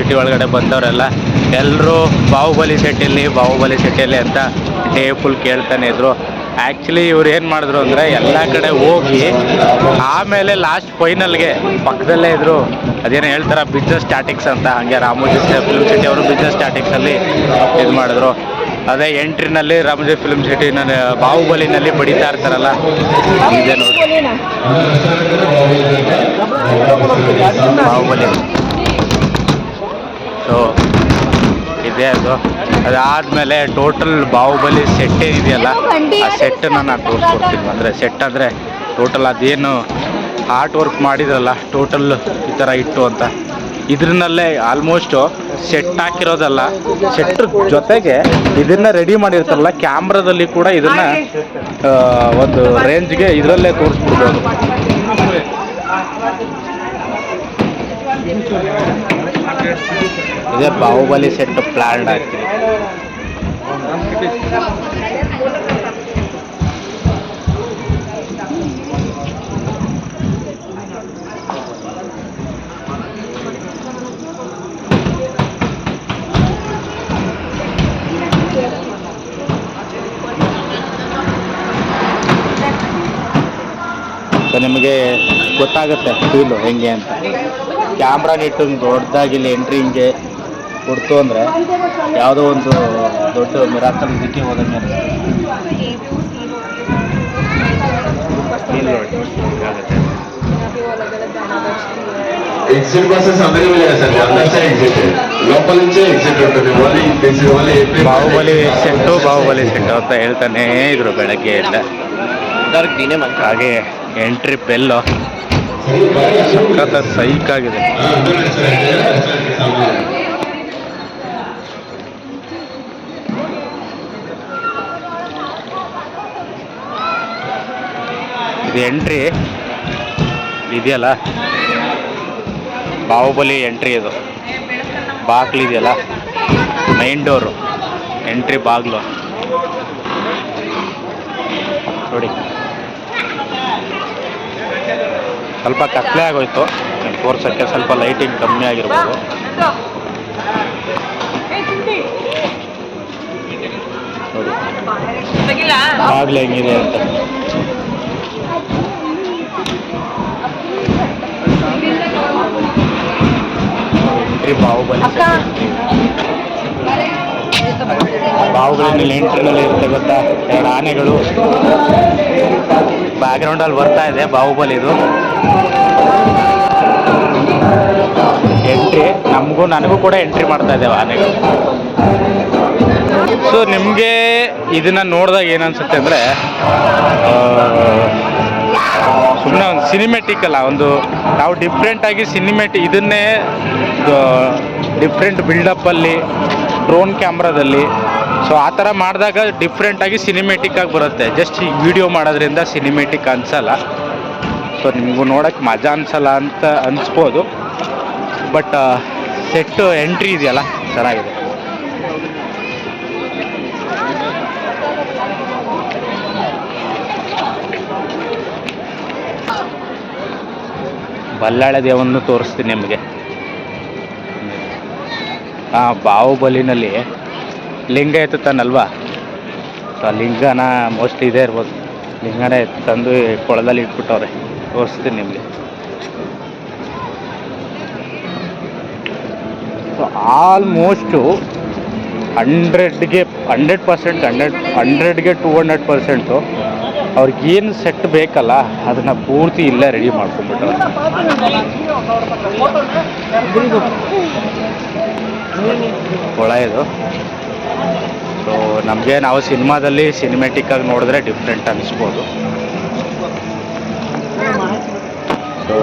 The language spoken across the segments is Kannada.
ಸಿಟಿ ಒಳಗಡೆ ಬಂದವರೆಲ್ಲ ಎಲ್ಲರೂ ಬಾಹುಬಲಿ ಸೆಟ್ಟಲ್ಲಿ ಅಂತ ಡೇ ಫುಲ್ ಕೇಳ್ತಾನೆ ಇದ್ರು. ಆ್ಯಕ್ಚುಲಿ ಇವ್ರು ಏನು ಮಾಡಿದ್ರು ಅಂದರೆ ಎಲ್ಲ ಕಡೆ ಹೋಗಿ ಆಮೇಲೆ ಲಾಸ್ಟ್ ಫೈನಲ್ಗೆ ಪಕ್ಕದಲ್ಲೇ ಇದ್ರು. ಅದೇನೋ ಹೇಳ್ತಾರೆ ಬಿಸ್ನೆಸ್ ಸ್ಟ್ಯಾಟಿಕ್ಸ್ ಅಂತ, ಹಾಗೆ ರಾಮೋಜಿ ಫಿಲ್ಮ್ ಸಿಟಿ ಅವರು ಬಿಸ್ನೆಸ್ ಸ್ಟ್ಯಾಟಿಕ್ಸಲ್ಲಿ ಇದು ಮಾಡಿದ್ರು. ಅದೇ ಎಂಟ್ರಿನಲ್ಲಿ ರಾಮೋಜಿ ಫಿಲ್ಮ್ ಸಿಟಿ ಬಾಹುಬಲಿನಲ್ಲಿ ಬಡಿತಾ ಇರ್ತಾರಲ್ಲ, ಇದೆ ನೋಡಿ ಬಾಹುಬಲಿ. ಸೊ ಇದೆ ಅದು. ಅದಾದಮೇಲೆ ಟೋಟಲ್ ಬಾಹುಬಲಿ ಸೆಟ್ ಏನಿದೆಯಲ್ಲ, ಆ ಸೆಟ್ಟನ್ನು ನಾನು ತೋರಿಸ್ಕೊಡ್ತೀನಿ. ಅಂದರೆ ಸೆಟ್ ಅಂದರೆ ಟೋಟಲ್ ಅದೇನು ಆರ್ಟ್ ವರ್ಕ್ ಮಾಡಿದ್ರಲ್ಲ ಟೋಟಲ್ ಈ ಥರ ಇಟ್ಟು ಅಂತ, ಇದ್ರನ್ನಲ್ಲೇ ಆಲ್ಮೋಸ್ಟು ಸೆಟ್ ಹಾಕಿರೋದಲ್ಲ, ಸೆಟ್ ಜೊತೆಗೆ ಇದನ್ನು ರೆಡಿ ಮಾಡಿರ್ತಾರಲ್ಲ ಕ್ಯಾಮ್ರಾದಲ್ಲಿ ಕೂಡ ಇದನ್ನು ಒಂದು ರೇಂಜ್ಗೆ ಇದರಲ್ಲೇ ತೋರಿಸ್ಬಿಡ್ಬೋದು. ಇದೇ ಬಾಹುಬಲಿ ಸೆಟ್ ಪ್ಲ್ಯಾನ್ ಆಗ್ತಿದೆ. ಸೊ ನಿಮಗೆ ಗೊತ್ತಾಗುತ್ತೆ ಫೀಲು ಹೆಂಗೆ ಅಂತ. ಕ್ಯಾಮ್ರಾನ ಇಟ್ಟು ದೊಡ್ಡದಾಗಿ ಇಲ್ಲಿ ಎಂಟ್ರಿ ಹಿಂಗೆ ಕೊಡ್ತು ಅಂದರೆ ಯಾವುದೋ ಒಂದು ದೊಡ್ಡ ಮಿರಾಕಲ್ ಇದಕ್ಕೆ ಹೋದಂಗೆ एग्जिट बसेस अवेलेबल है सर, अंदर से एग्जिट है, लोकल से एग्जिट होते हैं. ಬಾಹುಬಲಿ ಸೆಟ್ಟು ಅಂತ ಹೇಳ್ತಾನೆ ಇದ್ರು ಬೆಳಗ್ಗೆ ಎಲ್ಲ. ಹಾಗೆ ಎಂಟ್ರಿ ಬೆಲ್ಲು ಸಖತ್ತ ಸೈಕಾಗಿದೆ. ಇದು ಎಂಟ್ರಿ ಇದೆಯಲ್ಲ ಬಾಹುಬಲಿ ಎಂಟ್ರಿ, ಇದು ಬಾಗಿಲಿದೆಯಲ್ಲ ಮೈನ್ ಡೋರು ಎಂಟ್ರಿ ಬಾಗಿಲು ನೋಡಿ. ಸ್ವಲ್ಪ ಕತ್ಲೆ ಆಗೋಯ್ತು ತೋರ್ಸೋಕ್ಕೆ, ಸ್ವಲ್ಪ ಲೈಟಿಂಗ್ ಕಮ್ಮಿ ಆಗಿರ್ಬೋದು. ನೋಡಿ ಬಾಗಿಲು ಹೆಂಗಿದೆ ಅಂತ. ಬಾಹುಬಲಿನಲ್ಲಿ ಎಂಟ್ರಿನಲ್ಲಿ ಇರುತ್ತೆ ಗೊತ್ತಾ, 2 ಆನೆಗಳು ಬ್ಯಾಕ್ಗ್ರೌಂಡಲ್ಲಿ ಬರ್ತಾ ಇದೆ ಬಾಹುಬಲಿದು ಎಂಟ್ರಿ. ನನಗೂ ಕೂಡ ಎಂಟ್ರಿ ಮಾಡ್ತಾ ಇದ್ದೇವೆ ಆನೆಗಳು. ಸೊ ನಿಮಗೆ ಇದನ್ನು ನೋಡಿದಾಗ ಏನನ್ಸುತ್ತೆ ಅಂದರೆ ಸುಮ್ಮನೆ ಒಂದು ಸಿನಿಮೆಟಿಕ್ ಅಲ್ಲ, ಒಂದು ನಾವು ಡಿಫ್ರೆಂಟಾಗಿ ಇದನ್ನೇ ಡಿಫ್ರೆಂಟ್ ಬಿಲ್ಡಪ್ಪಲ್ಲಿ ಡ್ರೋನ್ ಕ್ಯಾಮ್ರಾದಲ್ಲಿ ಸೊ ಆ ಥರ ಮಾಡಿದಾಗ ಡಿಫ್ರೆಂಟಾಗಿ ಸಿನಿಮೆಟಿಕ್ಕಾಗಿ ಬರುತ್ತೆ. ಜಸ್ಟ್ ಈ ವಿಡಿಯೋ ಮಾಡೋದ್ರಿಂದ ಸಿನಿಮೆಟಿಕ್ ಅನಿಸಲ್ಲ. ಸೊ ನಿಮಗೂ ನೋಡೋಕ್ಕೆ ಮಜಾ ಅನಿಸಲ್ಲ ಅಂತ ಅನಿಸ್ಬೋದು, ಬಟ್ ಸೆಟ್ಟು ಎಂಟ್ರಿ ಇದೆಯಲ್ಲ ಚೆನ್ನಾಗಿದೆ. ಬಲ್ಲಾಳೆ ದೇವನ್ನು ತೋರಿಸ್ತೀನಿ ನಿಮಗೆ. ಬಾಹುಬಲಿನಲ್ಲಿ ಲಿಂಗ ಎತ್ತುತ್ತಾನಲ್ವಾ, ಸೊ ಆ ಲಿಂಗನ ಮೋಸ್ಟ್ಲಿ ಇದೇ ಇರ್ಬೋದು, ಲಿಂಗನೇ ತಂದು ಕೊಳದಲ್ಲಿ ಇಟ್ಬಿಟ್ಟವ್ರೆ. ತೋರಿಸ್ತೀನಿ ನಿಮಗೆ. ಸೊ ಆಲ್ಮೋಸ್ಟು 100ಗೆ 200% ಅವ್ರಿಗೇನು ಸೆಟ್ ಬೇಕಲ್ಲ ಅದನ್ನು ಪೂರ್ತಿ ಇಲ್ಲೇ ರೆಡಿ ಮಾಡ್ಕೊಂಡ್ಬಿಟ್ಟವ್ರೆ. ಕೊಳ ಇದು. ಸೊ ನಾವು ಸಿನಿಮಾದಲ್ಲಿ ಸಿನಿಮೆಟಿಕ್ಕಾಗಿ ನೋಡಿದ್ರೆ ಡಿಫ್ರೆಂಟ್ ಅನಿಸ್ಬೋದು. ಸೊ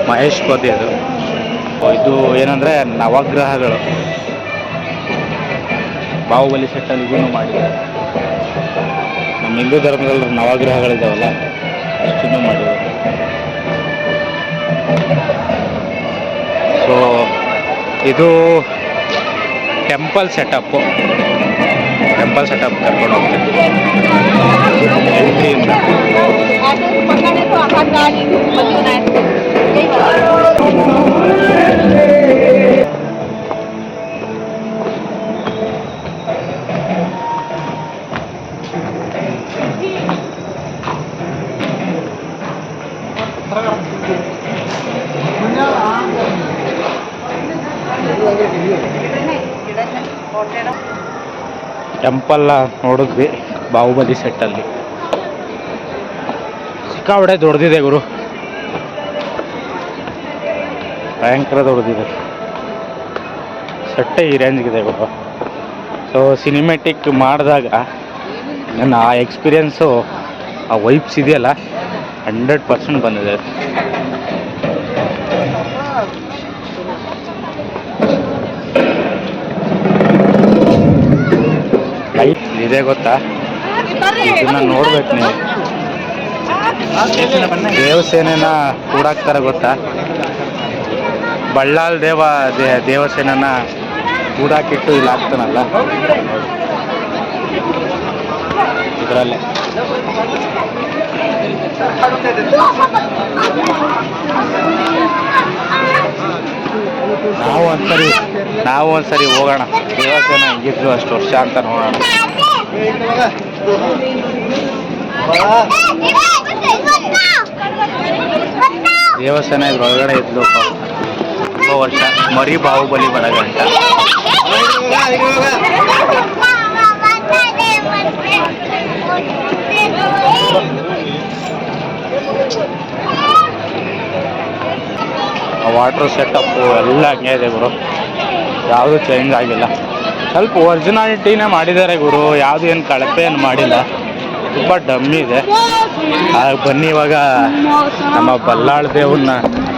ಮಹೇಶ್ಪತಿ ಅದು. ಇದು ಏನಂದರೆ ನವಗ್ರಹಗಳು ಬಾಹುಬಲಿ ಸೆಟ್ಟಲ್ಲಿ ಇದನ್ನು ಮಾಡಿದ್ದಾರೆ. ನಮ್ಮ ಹಿಂದೂ ಧರ್ಮದಲ್ಲಿ ನವಗ್ರಹಗಳಿದ್ದಾವಲ್ಲ ಅಷ್ಟನ್ನು ಮಾಡಿದ್ದಾರೆ. ಸೊ ಇದು ಟೆಂಪಲ್ ಸೆಟಪ್ಪು. ಟೆಂಪಲ್ ಸೆಟಪ್ ಕರ್ಕೊಂಡು ಹೋಗ್ತೀನಿ ಎಂಟ್ರಿಯಿಂದ. ಟೆಂಪಲ್ ನೋಡಿದ್ವಿ ಬಾಹುಬಲಿ ಸೆಟ್ಟಲ್ಲಿ. ಸಿಕ್ಕಾಪಟ್ಟೆ ದೊಡ್ಡದಿದೆ ಗುರು, ಭಯಂಕರ ದೊಡ್ಡದಿದೆ ಸೆಟ್ಟೆ. ಈ ರೇಂಜ್ಗಿದೆ ಗುರು. ಸೊ ಸಿನಿಮ್ಯಾಟಿಕ್ ಮಾಡಿದಾಗ ನನ್ನ ಆ ಎಕ್ಸ್ಪೀರಿಯೆನ್ಸು, ಆ ವೈಬ್ಸ್ ಇದೆಯಲ್ಲ 100% ಬಂದಿದೆ. ಲೈಟ್ ಇದೆ ಗೊತ್ತಾ, ಇದನ್ನ ನೋಡ್ಬೇಕು ನೀವು. ದೇವಸೇನೆನ ಕೂಡಾಕ್ತಾರೆ ಗೊತ್ತಾ, ಬಳ್ಳಾಲ್ ದೇವಸೇನನ ಕೂಡಾಕಿಟ್ಟು ಇಲ್ಲಿ ಹಾಕ್ತಾನಲ್ಲ ಇದರಲ್ಲೇ. ನಾವು ಒಂದ್ಸರಿ ಹೋಗೋಣ, ದೇವಸ್ಥಾನ ಹೆಂಗಿದ್ರು ಅಷ್ಟು ವರ್ಷ ಅಂತ ನೋಡೋಣ. ದೇವಸ್ಥಾನ ಇದ್ರ ಒಳಗಡೆ ಇದ್ಲು ತುಂಬ ವರ್ಷ, ಮರಿ ಬಾಹುಬಲಿ ಬರಗಂಟ. ವಾಟರ್ ಸೆಟಪ್ಪು ಎಲ್ಲ ಹಂಗೆ ಇದೆ ಗುರು, ಯಾವುದು ಚೇಂಜ್ ಆಗಿಲ್ಲ. ಸ್ವಲ್ಪ ಒರಿಜಿನಾಲಿಟಿನೇ ಮಾಡಿದ್ದಾರೆ ಗುರು, ಯಾವುದು ಏನು ಕಳಪೆ ಏನು ಮಾಡಿಲ್ಲ. ತುಂಬ ಡಮ್ಮಿ ಇದೆ. ಬನ್ನಿ ಇವಾಗ ನಮ್ಮ ಬಲ್ಲಾಳ್ ದೇವನ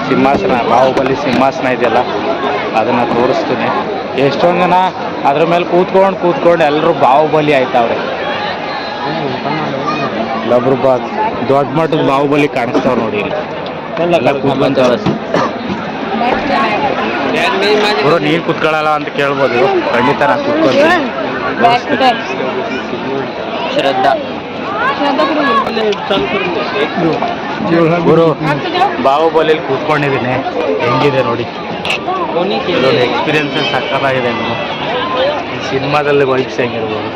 ಸಿಂಹಾಸನ, ಬಾಹುಬಲಿ ಸಿಂಹಾಸನ ಇದೆಯಲ್ಲ ಅದನ್ನು ತೋರಿಸ್ತೀನಿ. ಎಷ್ಟೊಂದು ಜನ ಅದ್ರ ಮೇಲೆ ಕೂತ್ಕೊಂಡು ಎಲ್ಲರೂ ಬಾಹುಬಲಿ ಆಯ್ತವ್ರೆ. ಇಲ್ಲೊಬ್ರು ದೊಡ್ಡ ಮಟ್ಟದ ಬಾಹುಬಲಿ ಕಾಣಿಸ್ತಾವ್ರು ನೋಡಿ ಇಲ್ಲಿ ಎಲ್ಲ ಕೂತ್ಕೊಂತವ್ರೆ. ಗುರು ನೀನು ಕೂತ್ಕೊಳ್ಳಲ್ಲ ಅಂತ ಕೇಳ್ಬೋದು, ಖಂಡಿತ ನಾನು ಕೂತ್ಕೊಳ್ತೀನಿ. ಗುರು ಬಾಹುಬಲಿಲಿ ಕೂತ್ಕೊಂಡಿದ್ದೀನಿ, ಹೆಂಗಿದೆ ನೋಡಿ. ಇದೊಂದು ಎಕ್ಸ್ಪೀರಿಯನ್ಸಸ್ ಸಕ್ಕತ್ತಾಗಿದೆ. ನೀವು ಈ ಸಿನಿಮಾದಲ್ಲಿ ವೈಬ್ಸ್ ಹೆಂಗಿರ್ಬೋದು.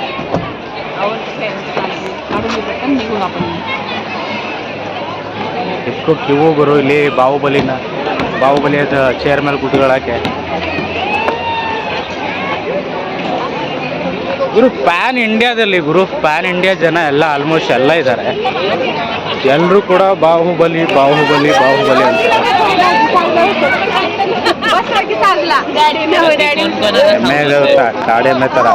ಎಷ್ಟು ಕ್ಯೂ ಗುರು ಇಲ್ಲಿ ಬಾಹುಬಲಿಯ ಚೇರ್ ಮೇಲೆ ಕೂತ್ಕೊಳ್ಳೋಕ್ಕೆ. ಗುರು ಪ್ಯಾನ್ ಇಂಡಿಯಾ ಜನ ಎಲ್ಲ ಆಲ್ಮೋಸ್ಟ್ ಎಲ್ಲ ಇದ್ದಾರೆ. ಎಲ್ಲರೂ ಕೂಡ ಬಾಹುಬಲಿ ಅಂತ ಗಾಡಿ ಎಮ್ಮೆ ಥರ.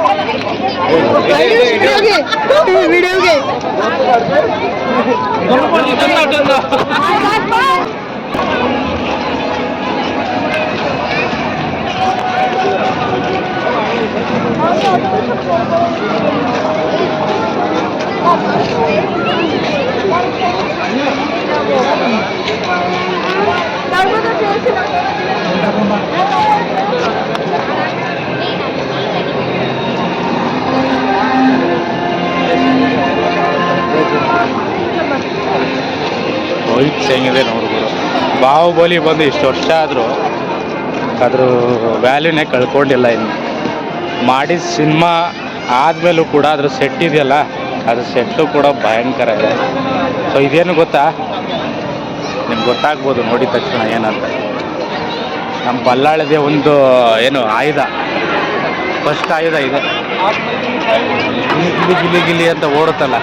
ವೈಬ್ಸ್ ಹೆಂಗಿದೆ ನೋಡ್ಬೋದು. ಬಾಹುಬಲಿ ಬಂದು ಇಷ್ಟು ವರ್ಷ ಆದರೂ ಅದ್ರ ವ್ಯಾಲ್ಯೂನೇ ಕಳ್ಕೊಂಡಿಲ್ಲ. ಇನ್ನು ಮಾಡಿದ ಸಿನಿಮಾ ಆದಮೇಲೂ ಕೂಡ ಅದ್ರ ಸೆಟ್ ಇದೆಯಲ್ಲ, ಅದ್ರ ಸೆಟ್ಟು ಕೂಡ ಭಯಂಕರ ಇದೆ. ಸೊ ಇದೇನು ಗೊತ್ತಾ, ನಿಮ್ಗೆ ಗೊತ್ತಾಗ್ಬೋದು ನೋಡಿದ ತಕ್ಷಣ ಏನಂತ. ನಮ್ಮ ಬಲ್ಲಾಳದೇ ಒಂದು ಏನು ಆಯುಧ, ಫಸ್ಟ್ ಆಯುಧ ಇದೆ. ಗಿಲಿ ಅಂತ ಓಡುತ್ತಲ್ಲ,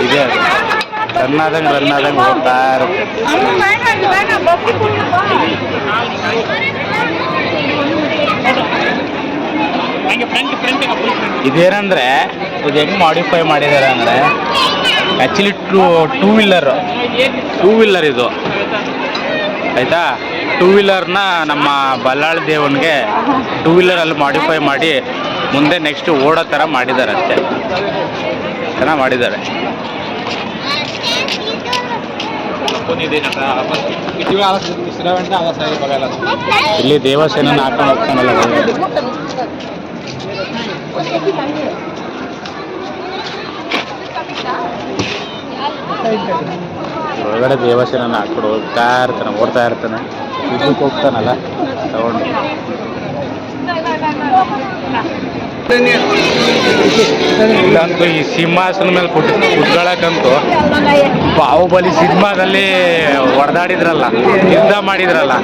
ಇದೇ ಅದು. ರನ್ ಆದಂಗೆ ಓಡ್ತಾ ಇರುತ್ತೆ. ಇದೇನಂದರೆ ಇದು ಹೆಂಗೆ ಮಾಡಿಫೈ ಮಾಡಿದ್ದಾರೆ ಅಂದರೆ, ಆ್ಯಕ್ಚುಲಿ ಟೂ ವೀಲರ್ ಇದು ಆಯಿತಾ. ಟೂ ವೀಲರ್ನ ನಮ್ಮ ಬಲ್ಲಾಳ್ ದೇವನಿಗೆ ಟೂ ವೀಲರಲ್ಲಿ ಮಾಡಿಫೈ ಮಾಡಿ ಮುಂದೆ ನೆಕ್ಸ್ಟ್ ಓಡೋ ಥರ ಮಾಡಿದ್ದಾರೆ ಅಷ್ಟೇ. ಚೆನ್ನಾಗಿ ಮಾಡಿದ್ದಾರೆ. ಇಲ್ಲಿ ದೇವಸೇನ ಹಾಕೊಂಡು ಹೋಗ್ತಾನಲ್ಲ ಒಳಗಡೆ ದೇವಸೇನ ಹಾಕೊಂಡು ಹೋಗ್ತಾ ಇರ್ತಾನೆ, ಓಡ್ತಾ ಇರ್ತಾನೆ. ಇದಕ್ಕೆ ಹೋಗ್ತಾನಲ್ಲ ತಗೊಂಡು. ಇಲ್ಲಂತೂ ಈ ಸಿಂಹಾಸನ ಮೇಲೆ ಕುತ್ಕೊಳ್ಳಕ್ಕಂತೂ ಬಾಹುಬಲಿ ಸಿನಿಮಾದಲ್ಲಿ ಹೊಡೆದಾಡಿದ್ರಲ್ಲ, ಯುದ್ಧ ಮಾಡಿದ್ರಲ್ಲ,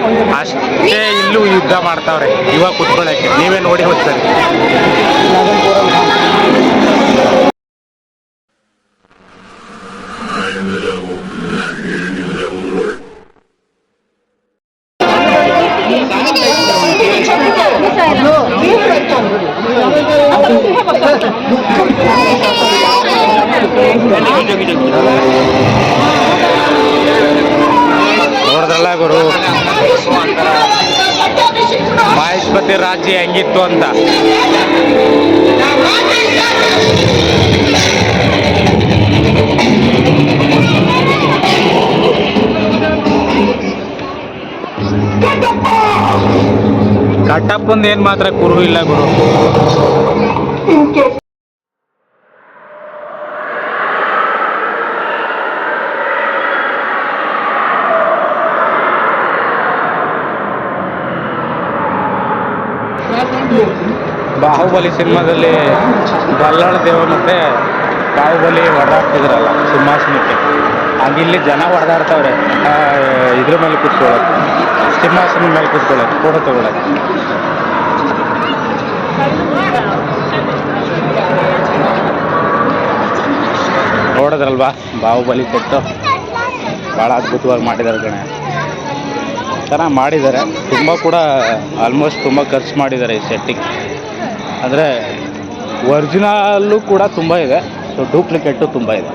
ಅಷ್ಟೇ ಇಲ್ಲೂ ಯುದ್ಧ ಮಾಡ್ತಾವ್ರೆ ಇವಾಗ ಕುತ್ಕೊಳ್ಳೋಕ್ಕೆ. ನೀವೇ ನೋಡಿ ಹೋಗ್ತಾರೆ. ನೋಡಿದ್ರಲ್ಲ ಗುರು ಮಹೇಶ್ಪತಿ ರಾಜ್ಯ ಹೆಂಗಿತ್ತು ಅಂತ. ಕಟ್ಟಪ್ಪಂದು ಏನ್ ಮಾತ್ರ ಕುರು ಇಲ್ಲ ಗುರು. ಬಾಹುಬಲಿ ಸಿನಿಮಾದಲ್ಲಿ ಬಲ್ಲಾಳ ದೇವ ಮತ್ತೆ ಬಾಹುಬಲಿ ಹೊಡೆದಾಡ್ತಿದ್ರಲ್ಲ ಸಿಂಹಾಸನಕ್ಕೆ, ಹಂಗಿಲ್ಲಿ ಜನ ಹೊಡೆದಾಡ್ತಾವ್ರೆ ಇದ್ರ ಮೇಲೆ ಕೂತ್ಕೊಳ್ಳೋದು, ಸಿಂಹಾಸನ ಮೇಲೆ ಕೂತ್ಕೊಳ್ಳೋದು, ಫೋಟೋ ತಗೊಳ್ಳೋದು. ನೋಡಿದ್ರಲ್ವಾ ಬಾಹುಬಲಿ ಸೆಟ್ಟು ಭಾಳ ಅದ್ಭುತವಾಗಿ ಮಾಡಿದ್ದಾರೆ ಗಣೆ. ಚೆನ್ನಾಗಿ ಮಾಡಿದ್ದಾರೆ. ತುಂಬ ಕೂಡ ಆಲ್ಮೋಸ್ಟ್ ತುಂಬ ಖರ್ಚು ಮಾಡಿದ್ದಾರೆ ಈ ಸೆಟ್ಟಿಗೆ. ಅಂದರೆ ಒರಿಜಿನಲ್ಲು ಕೂಡ ತುಂಬ ಇದೆ, ಸೊ ಡೂಪ್ಲಿಕೇಟು ತುಂಬ ಇದೆ.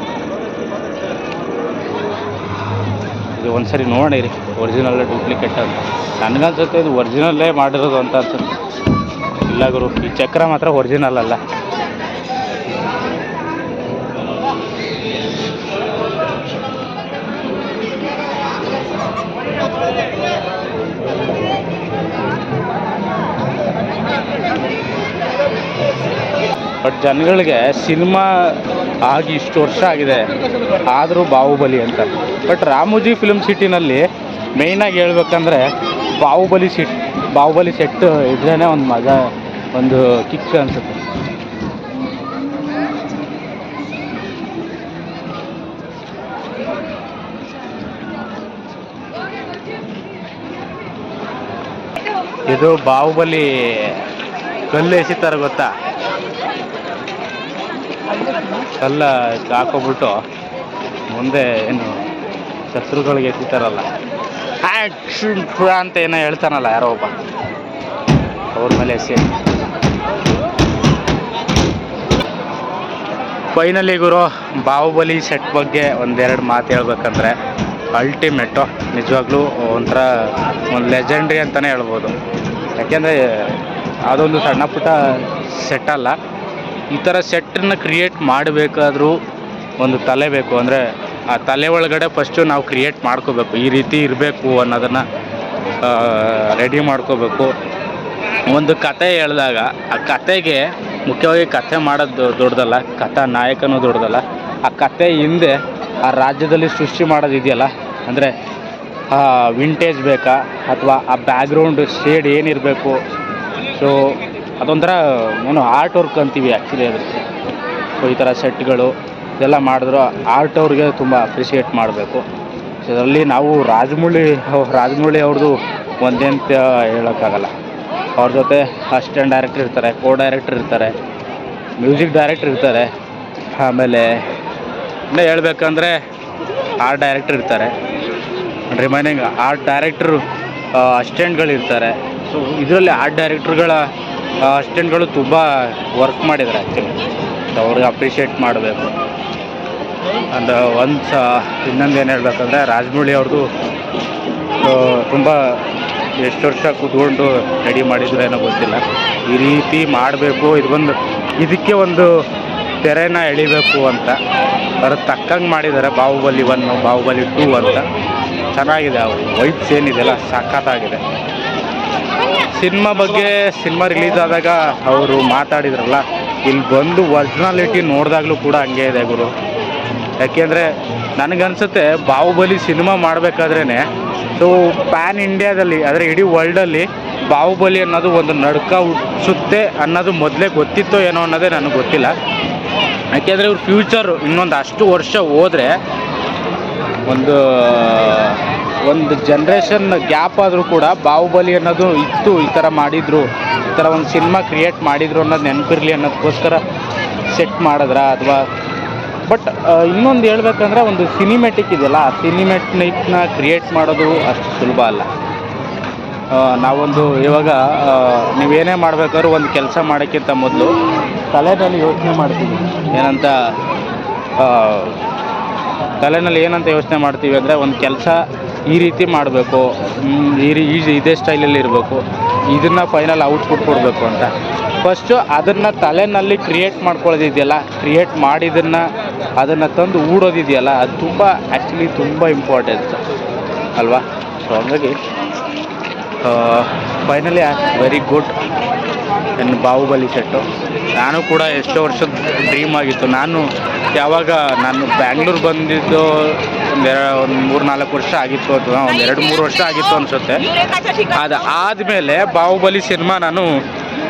ಇದು ಒಂದ್ಸರಿ ನೋಡಿರಿ ಒರಿಜಿನಲ್ ಡೂಪ್ಲಿಕೇಟ್ ಅಂತ. ನನಗನ್ಸುತ್ತೆ ಇದು ಒರಿಜಿನಲ್ಲೇ ಮಾಡಿರೋದು ಅಂತ ಅನ್ಸುತ್ತೆ. ಇಲ್ಲ ಗುರು, ಈ ಚಕ್ರ ಮಾತ್ರ ಒರಿಜಿನಲ್ ಅಲ್ಲ. ಬಟ್ ಜನಗಳಿಗೆ ಸಿನಿಮಾ ಆಗಿ ಇಷ್ಟು ವರ್ಷ ಆಗಿದೆ ಆದರೂ ಬಾಹುಬಲಿ ಅಂತ. ಬಟ್ ರಾಮೋಜಿ ಫಿಲ್ಮ್ ಸಿಟಿನಲ್ಲಿ ಮೇಯ್ನಾಗಿ ಹೇಳ್ಬೇಕಂದ್ರೆ ಬಾಹುಬಲಿ ಸೆಟ್ ಇದ್ರೇ ಒಂದು ಮಜಾ, ಒಂದು ಕಿಕ್ ಅನಿಸುತ್ತೆ. ಇದು ಬಾಹುಬಲಿ ಕಲ್ಲು ಎಸಿತಾರೆ ಗೊತ್ತಾ, ಕಲ್ಲ ಹಾಕೋಬಿಟ್ಟು ಮುಂದೆ ಏನು ಶತ್ರುಗಳಿಗೆ ಎಸಿತಾರಲ್ಲ, ಆ್ಯಕ್ಷನ್ ಅಂತ ಏನೋ ಹೇಳ್ತಾನಲ್ಲ ಯಾರೋ ಒಬ್ಬ, ಅವ್ರ ಮೇಲೆ ಎಸಿ. ಫೈನಲಿ ಗುರು, ಬಾಹುಬಲಿ ಸೆಟ್ ಬಗ್ಗೆ ಒಂದೆರಡು ಮಾತು ಹೇಳ್ಬೇಕಂದ್ರೆ ಅಲ್ಟಿಮೇಟು, ನಿಜವಾಗ್ಲೂ ಒಂಥರ ಒಂದು ಲೆಜೆಂಡ್ರಿ ಅಂತಲೇ ಹೇಳ್ಬೋದು. ಯಾಕೆಂದರೆ ಅದೊಂದು ಸಣ್ಣ ಪುಟ್ಟ ಸೆಟ್ ಅಲ್ಲ. ಈ ಥರ ಸೆಟ್ಟನ್ನು ಕ್ರಿಯೇಟ್ ಮಾಡಬೇಕಾದ್ರೂ ಒಂದು ತಲೆ ಬೇಕು. ಅಂದರೆ ಆ ತಲೆ ಒಳಗಡೆ ಫಸ್ಟು ನಾವು ಕ್ರಿಯೇಟ್ ಮಾಡ್ಕೋಬೇಕು, ಈ ರೀತಿ ಇರಬೇಕು ಅನ್ನೋದನ್ನು ರೆಡಿ ಮಾಡ್ಕೋಬೇಕು. ಒಂದು ಕತೆ ಹೇಳಿದಾಗ ಆ ಕತೆಗೆ ಮುಖ್ಯವಾಗಿ ಕತೆ ಮಾಡೋದು ದೊಡ್ಡದಲ್ಲ, ಕಥಾ ನಾಯಕನೂ ದೊಡ್ಡದಲ್ಲ, ಆ ಕತೆ ಹಿಂದೆ ಆ ರಾಜ್ಯದಲ್ಲಿ ಸೃಷ್ಟಿ ಮಾಡೋದಿದೆಯಲ್ಲ, ಅಂದರೆ ವಿಂಟೇಜ್ ಬೇಕಾ ಅಥವಾ ಆ ಬ್ಯಾಕ್ಗ್ರೌಂಡ್ ಶೇಡ್ ಏನಿರಬೇಕು. ಸೊ ಅದೊಂಥರ ಏನು ಆರ್ಟ್ ವರ್ಕ್ ಅಂತೀವಿ ಆ್ಯಕ್ಚುಲಿ ಅದಕ್ಕೆ. ಸೊ ಈ ಥರ ಸೆಟ್ಗಳು ಇದೆಲ್ಲ ಮಾಡಿದ್ರು ಆರ್ಟ್ ಅವ್ರಿಗೆ ತುಂಬ ಅಪ್ರಿಷಿಯೇಟ್ ಮಾಡಬೇಕು. ಸೊ ಅದರಲ್ಲಿ ನಾವು ರಾಜಮೌಳಿ ಅವ್ರದ್ದು ಒಂದೇಂತ ಹೇಳೋಕ್ಕಾಗಲ್ಲ. ಅವ್ರ ಜೊತೆ ಅಸಿಸ್ಟೆಂಟ್ ಡೈರೆಕ್ಟರ್ ಇರ್ತಾರೆ, ಕೋ ಡೈರೆಕ್ಟರ್ ಇರ್ತಾರೆ, ಮ್ಯೂಸಿಕ್ ಡೈರೆಕ್ಟರ್ ಇರ್ತಾರೆ, ಆಮೇಲೆ ಇನ್ನೂ ಹೇಳ್ಬೇಕಂದ್ರೆ ಆರ್ಟ್ ಡೈರೆಕ್ಟರ್ ಇರ್ತಾರೆ, ರಿಮೈನಿಂಗ್ ಆರ್ಟ್ ಡೈರೆಕ್ಟ್ರು ಅಸಿಸ್ಟೆಂಟ್ಗಳಿರ್ತಾರೆ. ಸೊ ಇದರಲ್ಲಿ ಆರ್ಟ್ ಡೈರೆಕ್ಟ್ರುಗಳ ಅಸಿಸ್ಟೆಂಟ್ಗಳು ತುಂಬ ವರ್ಕ್ ಮಾಡಿದ್ದಾರೆ ಆ್ಯಕ್ಚುಲಿ. ಸೊ ಅವ್ರಿಗೆ ಅಪ್ರಿಷಿಯೇಟ್ ಮಾಡಬೇಕು. ಅಂಡ್ ಇನ್ನೊಂದು ಏನು ಹೇಳ್ಬೇಕಂದ್ರೆ ರಾಜಮೌಳಿ ಅವ್ರದ್ದು ತುಂಬ ಎಷ್ಟು ವರ್ಷ ಕೂತ್ಕೊಂಡು ರೆಡಿ ಮಾಡಿದ್ರು ಏನೋ ಗೊತ್ತಿಲ್ಲ. ಈ ರೀತಿ ಮಾಡಬೇಕು, ಇದಕ್ಕೆ ಒಂದು ತೆರೆನ ಎಳಿಬೇಕು ಅಂತ ಅವ್ರು ತಕ್ಕಂಗೆ ಮಾಡಿದ್ದಾರೆ. ಬಾಹುಬಲಿ 1, ಬಾಹುಬಲಿ 2 ಅಂತ. ಚೆನ್ನಾಗಿದೆ. ಆ ವೈಬ್ಸ್ ಏನಿದೆಯಲ್ಲ ಸಖತ್ತಾಗಿದೆ. ಸಿನಿಮಾ ಬಗ್ಗೆ ಸಿನಿಮಾ ರಿಲೀಸ್ ಆದಾಗ ಅವರು ಮಾತಾಡಿದ್ರಲ್ಲ, ಇಲ್ಲಿ ಬಂದು ಒರಿಜಿನಾಲಿಟಿ ನೋಡಿದಾಗಲೂ ಕೂಡ ಹಂಗೆ ಇದೆ ಗುರು. ಯಾಕೆಂದರೆ ನನಗನ್ಸುತ್ತೆ ಬಾಹುಬಲಿ ಸಿನಿಮಾ ಮಾಡಬೇಕಾದ್ರೇ ಸೊ ಪ್ಯಾನ್ ಇಂಡಿಯಾದಲ್ಲಿ ಅಂದರೆ ಇಡೀ ವರ್ಲ್ಡಲ್ಲಿ ಬಾಹುಬಲಿ ಅನ್ನೋದು ಒಂದು ನಡ್ಕ ಹುಟ್ಟಿಸುತ್ತೆ ಅನ್ನೋದು ಮೊದಲೇ ಗೊತ್ತಿತ್ತೋ ಏನೋ ಅನ್ನೋದೇ ನನಗೆ ಗೊತ್ತಿಲ್ಲ. ಯಾಕೆಂದರೆ ಇವ್ರ ಫ್ಯೂಚರು ಇನ್ನೊಂದು ಅಷ್ಟು ವರ್ಷ ಹೋದರೆ ಒಂದು ಜನ್ರೇಷನ್ ಗ್ಯಾಪ್ ಆದರೂ ಕೂಡ ಬಾಹುಬಲಿ ಅನ್ನೋದು ಇತ್ತು, ಈ ಥರ ಮಾಡಿದರು, ಈ ಥರ ಒಂದು ಸಿನಿಮಾ ಕ್ರಿಯೇಟ್ ಮಾಡಿದರು ಅನ್ನೋದು ನೆನಪಿರಲಿ ಅನ್ನೋದಕ್ಕೋಸ್ಕರ ಸೆಟ್ ಮಾಡಿದ್ರ ಅಥವಾ ಬಟ್ ಇನ್ನೊಂದು ಹೇಳ್ಬೇಕಂದ್ರೆ ಒಂದು ಸಿನಿಮೆಟಿಕ್ ಇದೆಯಲ್ಲ, ಆ ಸಿನಿಮೆಟಿಕ್ನ ಕ್ರಿಯೇಟ್ ಮಾಡೋದು ಅಷ್ಟು ಸುಲಭ ಅಲ್ಲ. ನಾವೊಂದು ಇವಾಗ ನೀವೇನೇ ಮಾಡಬೇಕಾದ್ರೂ ಒಂದು ಕೆಲಸ ಮಾಡೋಕ್ಕಿಂತ ಮೊದಲು ತಲೆಯಲ್ಲಿ ಯೋಚನೆ ಮಾಡ್ತೀವಿ ಏನಂತ ಯೋಚನೆ ಮಾಡ್ತೀವಿ ಅಂದರೆ ಒಂದು ಕೆಲಸ ಈ ರೀತಿ ಮಾಡಬೇಕು, ಇದೇ ಸ್ಟೈಲಲ್ಲಿ ಇರಬೇಕು, ಇದನ್ನು ಫೈನಲ್ ಔಟ್ಪುಟ್ ಕೊಡಬೇಕು ಅಂತ ಫಸ್ಟು ಅದನ್ನು ತಲೆಯಲ್ಲಿ ಕ್ರಿಯೇಟ್ ಮಾಡ್ಕೊಳ್ಳೋದಿದೆಯಲ್ಲ, ಕ್ರಿಯೇಟ್ ಅದನ್ನು ತಂದು ಊಡೋದಿದೆಯಲ್ಲ, ಅದು ತುಂಬ ಇಂಪಾರ್ಟೆಂಟ್ ಅಲ್ವಾ. ಸೊ ಹಾಗಾಗಿ ಫೈನಲಿ ವೆರಿ ಗುಡ್ ಇನ್ನು ಬಾಹುಬಲಿ ಸೆಟ್ಟು. ನಾನು ಕೂಡ ಎಷ್ಟೋ ವರ್ಷದ ಡ್ರೀಮ್ ಆಗಿತ್ತು. ನಾನು ಬ್ಯಾಂಗ್ಳೂರು ಬಂದಿದ್ದು ಒಂದು 3-4 ವರ್ಷ ಆಗಿತ್ತು, ಅಥವಾ ಒಂದು 2-3 ವರ್ಷ ಆಗಿತ್ತು ಅನಿಸುತ್ತೆ. ಅದು ಆದಮೇಲೆ ಬಾಹುಬಲಿ ಸಿನಿಮಾ ನಾನು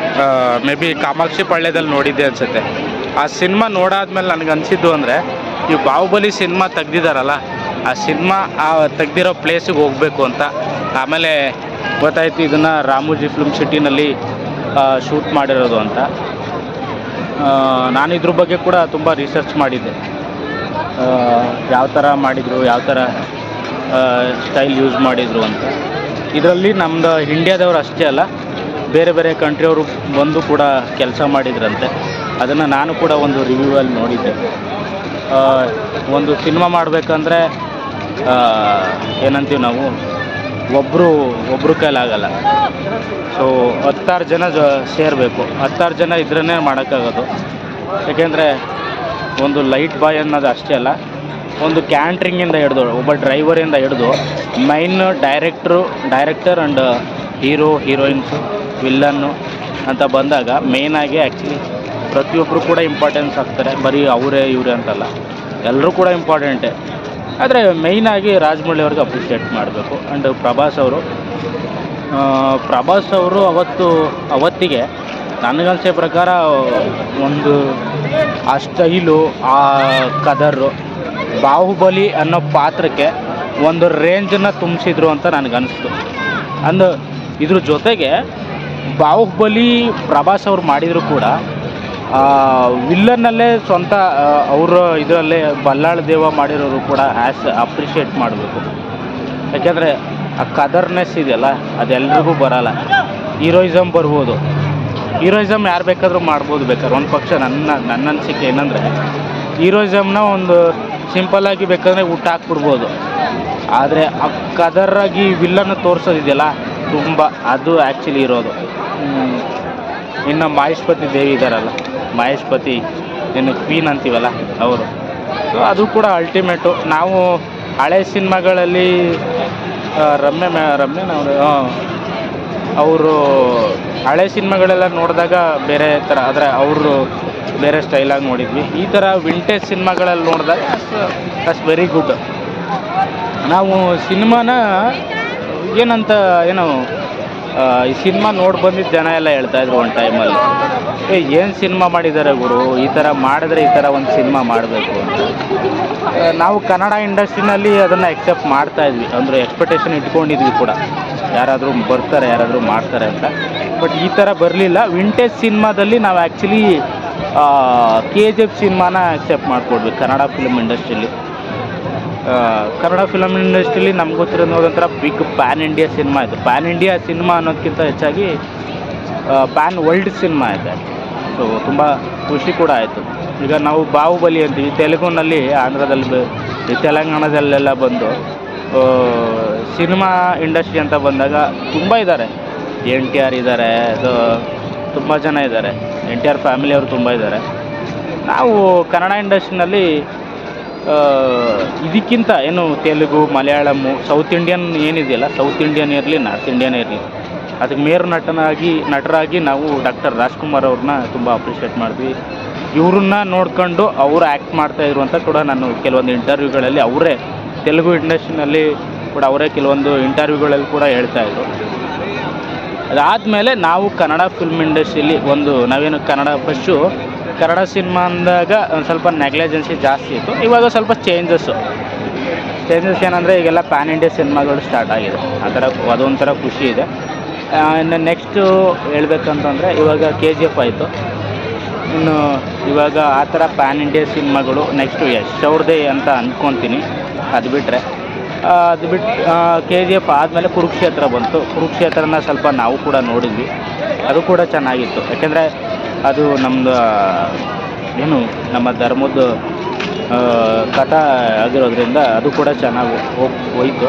ಮೇ ಬಿ ಕಾಮಾಕ್ಷಿ ಪಾಳ್ಯದಲ್ಲಿ ನೋಡಿದ್ದೆ ಅನಿಸುತ್ತೆ. ಆ ಸಿನಿಮಾ ನೋಡಾದ್ಮೇಲೆ ನನಗೆ ಅನಿಸಿದ್ದು ಅಂದರೆ ಈ ಬಾಹುಬಲಿ ಸಿನಿಮಾ ತೆಗ್ದಿದ್ದಾರಲ್ಲ, ಆ ಸಿನಿಮಾ ತೆಗ್ದಿರೋ ಪ್ಲೇಸಿಗೆ ಹೋಗಬೇಕು ಅಂತ. ಆಮೇಲೆ ಗೊತ್ತಾಯಿತು ಇದನ್ನು ರಾಮೋಜಿ ಫಿಲ್ಮ್ ಸಿಟಿನಲ್ಲಿ ಶೂಟ್ ಮಾಡಿರೋದು ಅಂತ. ನಾನು ಇದ್ರ ಬಗ್ಗೆ ಕೂಡ ತುಂಬ ರಿಸರ್ಚ್ ಮಾಡಿದ್ದೆ, ಯಾವ ಥರ ಮಾಡಿದರು, ಯಾವ ಥರ ಸ್ಟೈಲ್ ಯೂಸ್ ಮಾಡಿದರು ಅಂತ. ಇದರಲ್ಲಿ ನಮ್ಮದು ಇಂಡಿಯಾದವರು ಅಷ್ಟೇ ಅಲ್ಲ, ಬೇರೆ ಬೇರೆ ಕಂಟ್ರಿಯವರು ಬಂದು ಕೂಡ ಕೆಲಸ ಮಾಡಿದ್ರಂತೆ. ಅದನ್ನು ನಾನು ಕೂಡ ಒಂದು ರಿವ್ಯೂವಲ್ಲಿ ನೋಡಿದ್ದೆ. ಒಂದು ಸಿನಿಮಾ ಮಾಡಬೇಕಂದ್ರೆ ಏನಂತೀವಿ ನಾವು, ಒಬ್ಬರು ಕೈಲಾಗಲ್ಲ. ಸೊ 10 ಜನ ಸೇರಬೇಕು, 10 ಜನ ಇದ್ರೇ ಮಾಡೋಕ್ಕಾಗೋದು. ಯಾಕೆಂದರೆ ಒಂದು ಲೈಟ್ ಬಾಯ್ ಅನ್ನೋದು ಅಷ್ಟೇ ಅಲ್ಲ, ಒಂದು ಕ್ಯಾಂಟ್ರಿಂಗಿಂದ ಹಿಡಿದು ಒಬ್ಬ ಡ್ರೈವರಿಂದ ಹಿಡಿದು ಮೈನ್ ಡೈರೆಕ್ಟರ್ ಆ್ಯಂಡ್ ಹೀರೋಯಿನ್ಸು ವಿಲ್ಲನ್ನು ಅಂತ ಬಂದಾಗ ಮೇಯ್ನಾಗಿ ಆ್ಯಕ್ಚುಲಿ ಪ್ರತಿಯೊಬ್ಬರು ಕೂಡ ಇಂಪಾರ್ಟೆನ್ಸ್ ಆಗ್ತಾರೆ. ಬರೀ ಇವರೇ ಅಂತಲ್ಲ, ಎಲ್ಲರೂ ಕೂಡ ಇಂಪಾರ್ಟೆಂಟೇ. ಆದರೆ ಮೇಯ್ನಾಗಿ ರಾಜಮೌಳಿ ಅವ್ರಿಗೆ ಅಪ್ರಿಷಿಯೇಟ್ ಮಾಡಬೇಕು. ಆ್ಯಂಡ್ ಪ್ರಭಾಸ್ ಅವರು ಅವತ್ತಿಗೆ ನನಗನ್ಸೋ ಪ್ರಕಾರ ಒಂದು ಆ ಸ್ಟೈಲು, ಆ ಕದರು, ಬಾಹುಬಲಿ ಅನ್ನೋ ಪಾತ್ರಕ್ಕೆ ಒಂದು ರೇಂಜನ್ನು ತುಂಬಿಸಿದ್ರು ಅಂತ ನನಗನ್ನಿಸ್ತು. ಇದ್ರ ಜೊತೆಗೆ ಬಾಹುಬಲಿ ಪ್ರಭಾಸ್ ಅವ್ರು ಮಾಡಿದರೂ ಕೂಡ ವಿಲ್ಲನ್ನಲ್ಲೇ ಸ್ವಂತ ಅವರು ಇದರಲ್ಲೇ ಬಲ್ಲಾಳ ದೇವ ಮಾಡಿರೋರು ಕೂಡ ಅಪ್ರಿಷಿಯೇಟ್ ಮಾಡಬೇಕು. ಯಾಕೆಂದರೆ ಆ ಕದರ್ನೆಸ್ ಇದೆಯಲ್ಲ, ಅದೆಲ್ರಿಗೂ ಬರೋಲ್ಲ. ಹೀರೋಯಿಸಮ್ ಬರ್ಬೋದು, ಹೀರೋಯಿಸಮ್ ಯಾರು ಬೇಕಾದರೂ ಮಾಡ್ಬೋದು. ಬೇಕಾದ್ರೆ ಒಂದು ಪಕ್ಷ ನನ್ನ ಅನಿಸಿಕೆ ಏನಂದರೆ, ಹೀರೋಯಿಸಮ್ನ ಒಂದು ಸಿಂಪಲ್ಲಾಗಿ ಬೇಕಾದರೆ ಊಟ ಹಾಕ್ಬಿಡ್ಬೋದು. ಆದರೆ ಆ ಕದರಾಗಿ ವಿಲ್ಲನ್ನು ತೋರಿಸೋದಿದೆಯಲ್ಲ, ಅದು ಆ್ಯಕ್ಚುಲಿ ಇರೋದು. ಇನ್ನು ಮಹೇಶ್ಪತಿ ದೇವಿ ಇದ್ದಾರಲ್ಲ, ಮಹೇಶ್ಪತಿ ಇನ್ನು ಕ್ವೀನ್ ಅಂತೀವಲ್ಲ ಅವರು, ಸೊ ಅದು ಕೂಡ ಅಲ್ಟಿಮೇಟು. ನಾವು ಹಳೆ ಸಿನಿಮಾಗಳಲ್ಲಿ ಅವರು ಹಳೆ ಸಿನಿಮಾಗಳೆಲ್ಲ ನೋಡಿದಾಗ ಬೇರೆ ಥರ, ಆದರೆ ಅವರು ಬೇರೆ ಸ್ಟೈಲಾಗಿ ನೋಡಿದ್ವಿ. ಈ ಥರ ವಿಂಟೇಜ್ ಸಿನಿಮಾಗಳಲ್ಲಿ ನೋಡಿದಾಗ ದಟ್ಸ್ ವೆರಿ ಗುಡ್. ನಾವು ಸಿನಿಮಾನ ಈ ಸಿನಿಮಾ ನೋಡಿ ಬಂದಿದ್ದ ಜನ ಎಲ್ಲ ಹೇಳ್ತಾಯಿದ್ರು ಒಂದು ಟೈಮಲ್ಲಿ, ಏನು ಸಿನಿಮಾ ಮಾಡಿದ್ದಾರೆ ಗುರು, ಈ ಥರ ಮಾಡಿದ್ರೆ ಈ ಥರ ಒಂದು ಸಿನಿಮಾ ಮಾಡಬೇಕು ಅಂತ. ನಾವು ಕನ್ನಡ ಇಂಡಸ್ಟ್ರಿನಲ್ಲಿ ಅದನ್ನು ಎಕ್ಸೆಪ್ಟ್ ಮಾಡ್ತಾಯಿದ್ವಿ, ಅಂದರೆ ಎಕ್ಸ್ಪೆಕ್ಟೇಷನ್ ಇಟ್ಕೊಂಡಿದ್ವಿ ಕೂಡ, ಯಾರಾದರೂ ಬರ್ತಾರೆ, ಯಾರಾದರೂ ಮಾಡ್ತಾರೆ ಅಂತ. ಬಟ್ ಈ ಥರ ಬರಲಿಲ್ಲ. ವಿಂಟೇಜ್ ಸಿನಿಮಾದಲ್ಲಿ ನಾವು ಆ್ಯಕ್ಚುಲಿ KGF ಸಿನಿಮಾನ ಆಕ್ಸೆಪ್ಟ್ ಮಾಡ್ಕೊಡ್ವಿ ಕನ್ನಡ ಫಿಲ್ಮ್ ಇಂಡಸ್ಟ್ರಿಲಿ. ಕನ್ನಡ ಫಿಲಮ್ ಇಂಡಸ್ಟ್ರಿಲಿ ನಮ್ಗೆ ಗೊತ್ತಿರೋದು ಒಂಥರ ಬಿಗ್ ಪ್ಯಾನ್ ಇಂಡಿಯಾ ಸಿನಿಮಾ ಇದು. ಪ್ಯಾನ್ ಇಂಡಿಯಾ ಸಿನಿಮಾ ಅನ್ನೋದಕ್ಕಿಂತ ಹೆಚ್ಚಾಗಿ ಪ್ಯಾನ್ ವರ್ಲ್ಡ್ ಸಿನಿಮಾ ಇದೆ. ಸೊ ತುಂಬ ಖುಷಿ ಕೂಡ ಆಯಿತು. ಈಗ ನಾವು ಬಾಹುಬಲಿ ಅಂತೀವಿ, ತೆಲುಗುನಲ್ಲಿ, ಆಂಧ್ರದಲ್ಲಿ, ತೆಲಂಗಾಣದಲ್ಲೆಲ್ಲ ಬಂದು ಸಿನಿಮಾ ಇಂಡಸ್ಟ್ರಿ ಅಂತ ಬಂದಾಗ ತುಂಬ ಇದ್ದಾರೆ. NTR ಇದ್ದಾರೆ, ತುಂಬ ಜನ ಇದ್ದಾರೆ, NTR ಫ್ಯಾಮಿಲಿಯವರು ತುಂಬ ಇದ್ದಾರೆ. ನಾವು ಕನ್ನಡ ಇಂಡಸ್ಟ್ರಿನಲ್ಲಿ ಇದಕ್ಕಿಂತ ಏನು ತೆಲುಗು, ಮಲಯಾಳಮ್ಮು, ಸೌತ್ ಇಂಡಿಯನ್ ಏನಿದೆಯಲ್ಲ, ಸೌತ್ ಇಂಡಿಯನ್ ಇರಲಿ, ನಾರ್ತ್ ಇಂಡಿಯನ್ ಇರಲಿ, ಅದಕ್ಕೆ ಮೇರು ನಟರಾಗಿ ನಾವು ಡಾಕ್ಟರ್ ರಾಜ್ಕುಮಾರ್ ಅವ್ರನ್ನ ತುಂಬ ಅಪ್ರಿಷಿಯೇಟ್ ಮಾಡಿದ್ವಿ. ಇವ್ರನ್ನ ನೋಡ್ಕೊಂಡು ಅವರು ಆ್ಯಕ್ಟ್ ಮಾಡ್ತಾಯಿದ್ರು ಅಂತ ಕೂಡ ನಾನು ಕೆಲವೊಂದು ಇಂಟರ್ವ್ಯೂಗಳಲ್ಲಿ ಅವರೇ ತೆಲುಗು ಇಂಡಸ್ಟ್ರಿನಲ್ಲಿ ಕೂಡ ಅವರೇ ಕೆಲವೊಂದು ಇಂಟರ್ವ್ಯೂಗಳಲ್ಲಿ ಕೂಡ ಹೇಳ್ತಾಯಿದ್ರು. ಅದಾದಮೇಲೆ ನಾವು ಕನ್ನಡ ಫಿಲ್ಮ್ ಇಂಡಸ್ಟ್ರಿಯಲ್ಲಿ ನಾವೇನು ಕನ್ನಡ ಸಿನಿಮಾ ಅಂದಾಗ ಒಂದು ಸ್ವಲ್ಪ ನೆಗ್ಲೆಜೆನ್ಸಿ ಜಾಸ್ತಿ ಇತ್ತು. ಇವಾಗ ಸ್ವಲ್ಪ ಚೇಂಜಸ್ ಏನಂದರೆ ಈಗೆಲ್ಲ ಪ್ಯಾನ್ ಇಂಡಿಯಾ ಸಿನಿಮಾಗಳು ಸ್ಟಾರ್ಟ್ ಆಗಿದೆ. ಆ ಥರ ಅದೊಂಥರ ಖುಷಿ ಇದೆ. ಇನ್ನು ನೆಕ್ಸ್ಟು ಹೇಳ್ಬೇಕಂತಂದರೆ ಇವಾಗ KGF ಆಯಿತು. ಇನ್ನು ಇವಾಗ ಆ ಥರ ಪ್ಯಾನ್ ಇಂಡಿಯಾ ಸಿನಿಮಾಗಳು ನೆಕ್ಸ್ಟು ಯಶ್ ಅವ್ರದ್ದೇ ಅಂತ ಅಂದ್ಕೊತೀನಿ. ಅದು ಬಿಟ್ಟು KGF ಆದಮೇಲೆ ಕುರುಕ್ಷೇತ್ರ ಬಂತು. ಕುರುಕ್ಷೇತ್ರನ ಸ್ವಲ್ಪ ನಾವು ಕೂಡ ನೋಡಿದ್ವಿ. ಅದು ಕೂಡ ಚೆನ್ನಾಗಿತ್ತು. ಯಾಕೆಂದರೆ ಅದು ನಮ್ಮ ಧರ್ಮದ ಕಥಾ ಆಗಿರೋದ್ರಿಂದ ಅದು ಕೂಡ ಚೆನ್ನಾಗಿ ಹೋಯಿತು.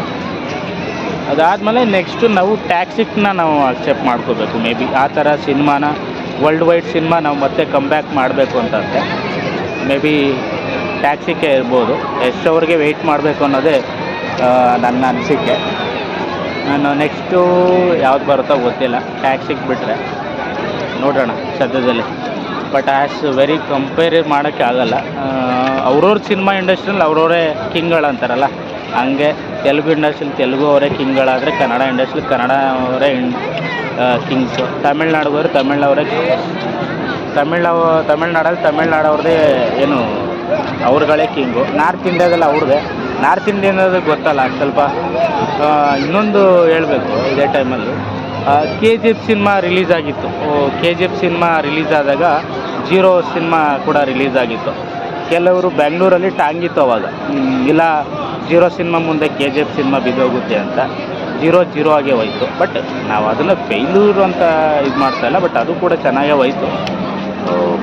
ಅದಾದಮೇಲೆ ನೆಕ್ಸ್ಟು ನಾವು ಟ್ಯಾಕ್ಸಿಕ್ನ ನಾವು ಅಕ್ಸೆಪ್ಟ್ ಮಾಡ್ಕೋಬೇಕು. ಮೇ ಬಿ ಆ ಥರ ಸಿನಿಮಾನ ವರ್ಲ್ಡ್ ವೈಡ್ ಸಿನಿಮಾ ನಾವು ಮತ್ತೆ ಕಮ್ಬ್ಯಾಕ್ ಮಾಡಬೇಕು ಅಂತಂದರೆ ಮೇ ಬಿ ಟ್ಯಾಕ್ಸಿಕ್ಕೆ ಇರ್ಬೋದು. ಅವ್ರಿಗೆ ವೆಯ್ಟ್ ಮಾಡಬೇಕು ಅನ್ನೋದೇ ನನ್ನ ಅನಿಸಿಕೆ. ನಾನು ನೆಕ್ಸ್ಟು ಯಾವ್ದು ಬರುತ್ತೋ ಗೊತ್ತಿಲ್ಲ. ಟ್ಯಾಕ್ಸಿಗೆ ಬಿಟ್ಟರೆ ನೋಡೋಣ ಸದ್ಯದಲ್ಲಿ. ಬಟ್ ವೆರಿ ಕಂಪೇರ್ ಮಾಡೋಕ್ಕೆ ಆಗಲ್ಲ. ಅವ್ರವ್ರ ಸಿನಿಮಾ ಇಂಡಸ್ಟ್ರಿಯಲ್ಲಿ ಅವ್ರವರೇ ಕಿಂಗ್ಗಳಂತಾರಲ್ಲ, ಹಂಗೆ ತೆಲುಗು ಇಂಡಸ್ಟ್ರಿಲಿ ತೆಲುಗು ಅವರೇ ಕಿಂಗ್ಗಳಾದರೆ ಕನ್ನಡ ಇಂಡಸ್ಟ್ರಿಲಿ ಕನ್ನಡ ಅವರೇ ಕಿಂಗ್ಸು. ತಮಿಳ್ನಾಡಿಗವರು ತಮಿಳವರೇ ತಮಿಳ್ನಾಡಲ್ಲಿ ತಮಿಳ್ನಾಡವ್ರದ್ದೇ ಏನು ಅವ್ರುಗಳೇ ಕಿಂಗು. ನಾರ್ತ್ ಇಂಡಿಯಾದಲ್ಲಿ ಅವ್ರದ್ದೇ. ನಾರ್ತ್ ಇಂಡಿಯನ್ದು ಗೊತ್ತಲ್ಲ ಸ್ವಲ್ಪ. ಇನ್ನೊಂದು ಹೇಳಬೇಕು, ಇದೇ ಟೈಮಲ್ಲಿ KGF ಸಿನಿಮಾ ರಿಲೀಸ್ ಆಗಿತ್ತು. KGF ಸಿನಿಮಾ ರಿಲೀಸ್ ಆದಾಗ ಜೀರೋ ಸಿನಿಮಾ ಕೂಡ ರಿಲೀಸ್ ಆಗಿತ್ತು. ಕೆಲವರು ಬೆಂಗಳೂರಲ್ಲಿ ಟಾಂಗಿತ್ತು ಅವಾಗ, ಇಲ್ಲ ಜೀರೋ ಸಿನಿಮಾ ಮುಂದೆ KGF ಸಿನಿಮಾ ಬಿದ್ದೋಗುತ್ತೆ ಅಂತ. ಜೀರೋ ಆಗೇ ಹೋಯ್ತು. ಬಟ್ ನಾವು ಅದನ್ನು ಫೇಲ್ಯೂರು ಅಂತ ಇದು ಮಾಡ್ತಾಯಿಲ್ಲ, ಬಟ್ ಅದು ಕೂಡ ಚೆನ್ನಾಗೇ ಹೋಯ್ತು.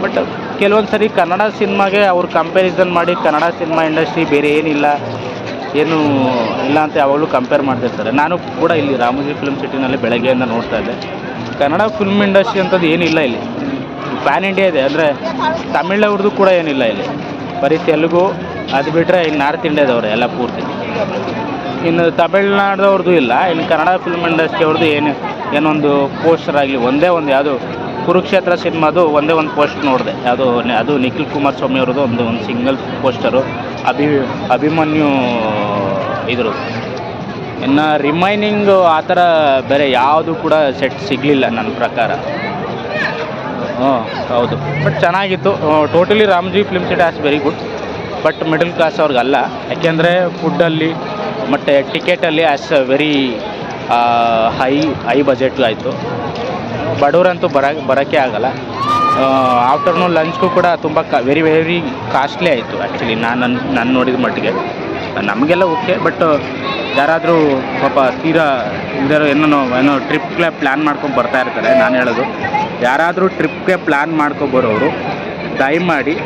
ಬಟ್ ಕೆಲವೊಂದು ಸರಿ ಕನ್ನಡ ಸಿನಿಮಾಗೆ ಅವ್ರು ಕಂಪ್ಯಾರಿಸನ್ ಮಾಡಿ ಕನ್ನಡ ಸಿನಿಮಾ ಇಂಡಸ್ಟ್ರಿ ಬೇರೆ ಏನಿಲ್ಲ ಅಂತ ಯಾವಾಗಲೂ ಕಂಪೇರ್ ಮಾಡ್ತಿರ್ತಾರೆ. ನಾನು ಕೂಡ ಇಲ್ಲಿ ರಾಮೋಜಿ ಫಿಲ್ಮ್ ಸಿಟಿನಲ್ಲಿ ಬೆಳಗ್ಗೆಯಿಂದ ನೋಡ್ತಾ ಇದ್ದೆ. ಕನ್ನಡ ಫಿಲ್ಮ್ ಇಂಡಸ್ಟ್ರಿ ಅಂಥದ್ದು ಏನಿಲ್ಲ ಇಲ್ಲಿ. ಪ್ಯಾನ್ ಇಂಡಿಯಾ ಇದೆ, ಅಂದರೆ ತಮಿಳವ್ರದ್ದು ಕೂಡ ಏನಿಲ್ಲ ಇಲ್ಲಿ. ಬರೀ ತೆಲುಗು, ಅದು ಬಿಟ್ಟರೆ ಇನ್ನು ನಾರ್ತ್ ಇಂಡಿಯಾದವ್ರೆ ಎಲ್ಲ ಪೂರ್ತಿ. ಇನ್ನು ತಮಿಳ್ನಾಡವ್ರದ್ದು ಇಲ್ಲ. ಇನ್ನು ಕನ್ನಡ ಫಿಲ್ಮ್ ಇಂಡಸ್ಟ್ರಿ ಅವ್ರದ್ದು ಏನೊಂದು ಪೋಸ್ಟರ್ ಆಗಲಿ, ಯಾವುದು ಕುರುಕ್ಷೇತ್ರ ಸಿನಿಮಾದು ಒಂದೇ ಒಂದು ಪೋಸ್ಟ್ ನೋಡಿದೆ. ಅದು ನಿಖಿಲ್ ಕುಮಾರಸ್ವಾಮಿ ಅವ್ರದ್ದು ಒಂದು ಸಿಂಗಲ್ ಪೋಸ್ಟರು. ಅಭಿಮನ್ಯು ಇದ್ರು. ಇನ್ನು ರಿಮೈನಿಂಗು ಆ ಥರ ಬೇರೆ ಯಾವುದು ಕೂಡ ಸೆಟ್ ಸಿಗಲಿಲ್ಲ ನನ್ನ ಪ್ರಕಾರ. ಹೌದು, ಬಟ್ ಚೆನ್ನಾಗಿತ್ತು. Totally Ramoji film city as very good. But middle class ಅವ್ರಿಗಲ್ಲ. ಯಾಕೆಂದರೆ ಫುಡ್ಡಲ್ಲಿ ಮತ್ತು ಟಿಕೆಟಲ್ಲಿ ಆಸ್ ವೆರಿ ಹೈ ಬಜೆಟ್ ಆಯಿತು. ಬಡವರಂತೂ ಬರೋಕ್ಕೆ ಆಗಲ್ಲ. ಆಫ್ಟರ್ನೂನ್ ಲಂಚ್ಗೂ ಕೂಡ ತುಂಬ ವೆರಿ ಕಾಸ್ಟ್ಲಿ ಆಯಿತು. ಆ್ಯಕ್ಚುಲಿ ನಾನು ನೋಡಿದ ಮಟ್ಟಿಗೆ ನಮಗೆಲ್ಲ ಓಕೆ. ಬಟ್ ಯಾರಾದರೂ ಸ್ವಲ್ಪ ತೀರಾ ಇಲ್ದಿರೋ ಏನೋ ಟ್ರಿಪ್ಗೆ ಪ್ಲ್ಯಾನ್ ಮಾಡ್ಕೊಂಡು ಬರ್ತಾ ಇರ್ತಾರೆ. ನಾನು ಹೇಳೋದು, ಯಾರಾದರೂ ಟ್ರಿಪ್ಗೆ ಪ್ಲ್ಯಾನ್ ಮಾಡ್ಕೊಬರೋರು ದಯಮಾಡಿ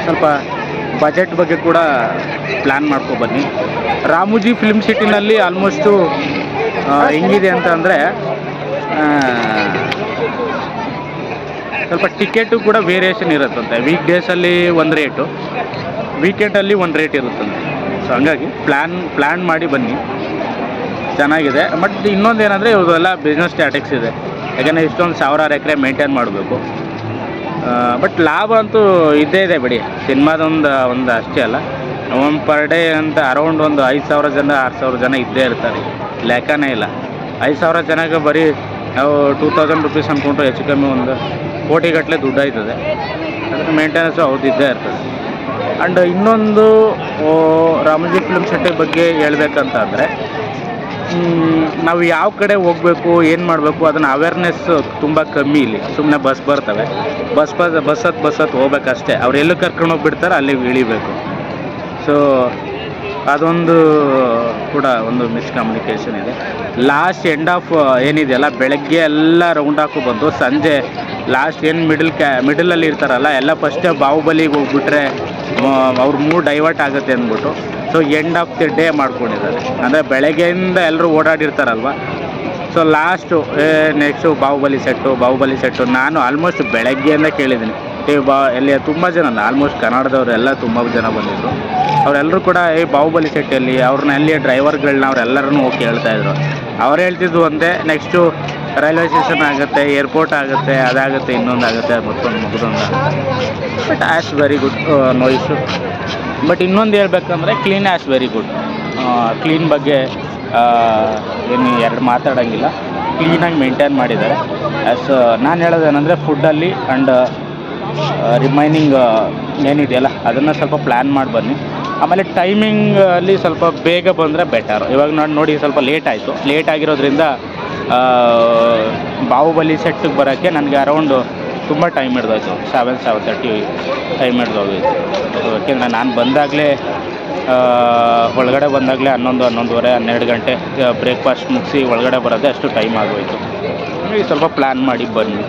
ಸ್ವಲ್ಪ ಬಜೆಟ್ ಬಗ್ಗೆ ಕೂಡ ಪ್ಲ್ಯಾನ್ ಮಾಡ್ಕೊಬನ್ನಿ. ರಾಮೋಜಿ ಫಿಲ್ಮ್ ಸಿಟಿನಲ್ಲಿ ಆಲ್ಮೋಸ್ಟು ಹೆಂಗಿದೆ ಅಂತ ಅಂದರೆ ಸ್ವಲ್ಪ ಟಿಕೆಟು ಕೂಡ ವೇರಿಯೇಷನ್ ಇರುತ್ತಂತೆ. ವೀಕ್ ಡೇಸಲ್ಲಿ ಒಂದು ರೇಟು, ವೀಕೆಂಡಲ್ಲಿ ಒಂದು ರೇಟ್ ಇರುತ್ತಂತೆ. ಸೊ ಹಂಗಾಗಿ ಪ್ಲ್ಯಾನ್ ಮಾಡಿ ಬನ್ನಿ, ಚೆನ್ನಾಗಿದೆ. ಬಟ್ ಇನ್ನೊಂದು ಏನಂದರೆ ಇವೆಲ್ಲ ಬಿಸ್ನೆಸ್ ಸ್ಟ್ಯಾಟಿಕ್ಸ್ ಇದೆ. ಯಾಕೆಂದರೆ ಇಷ್ಟೊಂದು 1000 ಎಕರೆ ಮೇಂಟೈನ್ ಮಾಡಬೇಕು. ಬಟ್ ಲಾಭ ಅಂತೂ ಇದ್ದೇ ಇದೆ ಬಿಡಿ. ಸಿನಿಮಾದೊಂದು ಅಷ್ಟೇ ಅಲ್ಲ, ಒಂದು ಪರ್ ಡೇ ಅಂತ ಅರೌಂಡ್ ಒಂದು 5,000 ಜನ 6,000 ಜನ ಇದ್ದೇ ಇರ್ತಾರೆ. ಲೆಕ್ಕನೇ ಇಲ್ಲ. 5,000 ಜನಕ್ಕೆ ಬರೀ ನಾವು 2,000 ರುಪೀಸ್ ಅಂದ್ಕೊಂಡ್ರೆ ಹೆಚ್ಚು ಕಮ್ಮಿ ಒಂದು ಕೋಟಿಗಟ್ಟಲೆ ದುಡ್ಡು ಆಯ್ತದೆ. ಅದಕ್ಕೆ ಮೇಂಟೆನೆನ್ಸು ಅವ್ರದ್ದು ಇದ್ದೇ ಇರ್ತದೆ. ಆ್ಯಂಡ್ ಇನ್ನೊಂದು ರಾಮೋಜಿ ಫಿಲ್ಮ್ ಸಿಟಿ ಬಗ್ಗೆ ಹೇಳ್ಬೇಕಂತಂದರೆ, ನಾವು ಯಾವ ಕಡೆ ಹೋಗಬೇಕು, ಏನು ಮಾಡಬೇಕು, ಅದನ್ನು ಅವೇರ್ನೆಸ್ ತುಂಬ ಕಮ್ಮಿ ಇಲ್ಲಿ. ಸುಮ್ಮನೆ ಬಸ್ ಬರ್ತವೆ, ಬಸ್ ಹೋಗ್ಬೇಕಷ್ಟೇ. ಅವ್ರು ಎಲ್ಲಿ ಕರ್ಕೊಂಡು ಹೋಗ್ಬಿಡ್ತಾರೆ ಅಲ್ಲಿಗೆ ಇಳಿಬೇಕು. ಸೊ ಅದೊಂದು ಕೂಡ ಒಂದು ಮಿಸ್ಕಮ್ಯುನಿಕೇಷನ್ ಇದೆ. ಲಾಸ್ಟ್ ಎಂಡ್ ಆಫ್ ಏನಿದೆಯಲ್ಲ, ಬೆಳಗ್ಗೆ ಎಲ್ಲ ರೌಂಡ್ ಹಾಕೋ ಬಂದು ಸಂಜೆ ಲಾಸ್ಟ್ ಏನು ಮಿಡಲಲ್ಲಿ ಇರ್ತಾರಲ್ಲ ಎಲ್ಲ ಫಸ್ಟೇ ಬಾಹುಬಲಿಗೆ ಹೋಗ್ಬಿಟ್ರೆ ಅವ್ರ ಮೂಡ್ ಡೈವರ್ಟ್ ಆಗುತ್ತೆ ಅಂದ್ಬಿಟ್ಟು so end of the day ಮಾಡ್ಕೊಂಡಿದ್ದಾರೆ. ಅಂದರೆ ಬೆಳಗ್ಗೆಯಿಂದ ಎಲ್ಲರೂ ಓಡಾಡಿರ್ತಾರಲ್ವ, so last next Baahubali set. ನಾನು ಆಲ್ಮೋಸ್ಟ್ ಬೆಳಗ್ಗೆಯಿಂದ ಕೇಳಿದ್ದೀನಿ ಇಲ್ಲಿ ತುಂಬ ಜನ ಆಲ್ಮೋಸ್ಟ್ ಕನ್ನಡದವರೆಲ್ಲ ತುಂಬ ಜನ ಬಂದಿದ್ದರು. ಅವರೆಲ್ಲರೂ ಕೂಡ ಬಾಹುಬಲಿ ಸೆಟ್ಟಲ್ಲಿ ಅವ್ರನ್ನ ಅಲ್ಲಿ ಡ್ರೈವರ್ಗಳನ್ನ ಅವರೆಲ್ಲರನ್ನೂ ಹೋಗಿ ಕೇಳ್ತಾಯಿದ್ರು. ಅವ್ರು ಹೇಳ್ತಿದ್ದು ಒಂದೇ, ನೆಕ್ಸ್ಟು ರೈಲ್ವೆ ಸ್ಟೇಷನ್ ಆಗುತ್ತೆ, ಏರ್ಪೋರ್ಟ್ ಆಗುತ್ತೆ, ಅದಾಗುತ್ತೆ, ಇನ್ನೊಂದಾಗುತ್ತೆ, ಮತ್ತೊಂದು ಆಗುತ್ತೆ. But as very good, no issue. But ಇನ್ನೊಂದು ಹೇಳ್ಬೇಕಂದ್ರೆ clean as very good. Clean ಬಗ್ಗೆ ಏನು ಎರಡು ಮಾತಾಡೋಂಗಿಲ್ಲ, ಕ್ಲೀನಾಗಿ ಮೇಂಟೈನ್ ಮಾಡಿದ್ದಾರೆ. ನಾನು ಹೇಳೋದೇನೆಂದರೆ ಫುಡ್ಡಲ್ಲಿ ಆ್ಯಂಡ್ ರಿಮೈನಿಂಗ್ ಏನಿದೆಯಲ್ಲ ಅದನ್ನು ಸ್ವಲ್ಪ ಪ್ಲ್ಯಾನ್ ಮಾಡಿ ಬನ್ನಿ. ಆಮೇಲೆ ಟೈಮಿಂಗಲ್ಲಿ ಸ್ವಲ್ಪ ಬೇಗ ಬಂದರೆ ಬೆಟರ್. ಇವಾಗ ನೋಡಿ ಸ್ವಲ್ಪ ಲೇಟ್ ಆಯಿತು. ಲೇಟ್ ಆಗಿರೋದ್ರಿಂದ ಬಾಹುಬಲಿ ಸೆಟ್ಟಿಗೆ ಬರೋಕ್ಕೆ ನನಗೆ ಅರೌಂಡು ತುಂಬ ಟೈಮ್ ಹಿಡ್ದೋಯ್ತು. 7:30 ಟೈಮ್ ಹಿಡ್ದೋಗಿತ್ತು. ಯಾಕೆಂದರೆ ನಾನು ಬಂದಾಗಲೇ ಒಳಗಡೆ ಬಂದಾಗಲೇ 11:30 12 ಗಂಟೆ ಬ್ರೇಕ್ಫಾಸ್ಟ್ ಮುಗಿಸಿ ಒಳಗಡೆ ಬರೋದೇ ಅಷ್ಟು ಟೈಮ್ ಆಗೋಯಿತು. ಸ್ವಲ್ಪ ಪ್ಲ್ಯಾನ್ ಮಾಡಿ ಬನ್ನಿ.